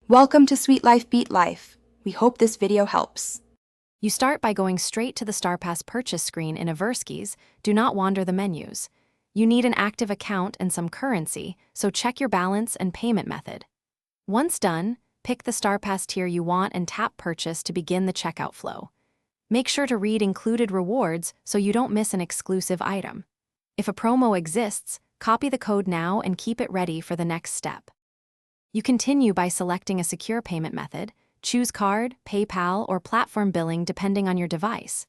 Welcome to Sweet Life Beat Life. We hope this video helps. You start by going straight to the Starpass purchase screen in Everskies. Do not wander the menus. You need an active account and some currency, so check your balance and payment method. Once done, pick the Starpass tier you want and tap Purchase to begin the checkout flow. Make sure to read included rewards so you don't miss an exclusive item. If a promo exists, copy the code now and keep it ready for the next step. You continue by selecting a secure payment method. Choose card, PayPal, or platform billing depending on your device.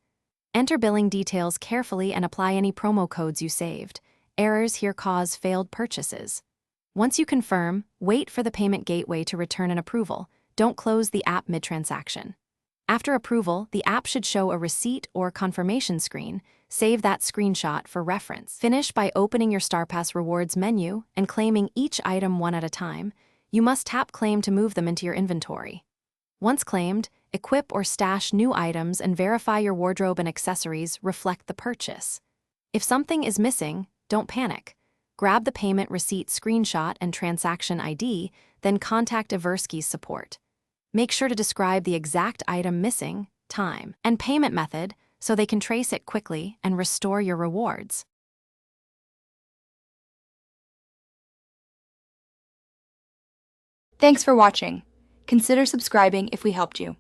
Enter billing details carefully and apply any promo codes you saved. Errors here cause failed purchases. Once you confirm, wait for the payment gateway to return an approval. Don't close the app mid-transaction. After approval, the app should show a receipt or confirmation screen. Save that screenshot for reference. Finish by opening your Starpass Rewards menu and claiming each item one at a time. You must tap Claim to move them into your inventory. Once claimed, equip or stash new items and verify your wardrobe and accessories reflect the purchase. If something is missing, don't panic. Grab the payment receipt screenshot and transaction ID, then contact Everskies support. Make sure to describe the exact item missing, time, and payment method so they can trace it quickly and restore your rewards. Thanks for watching. Consider subscribing if we helped you.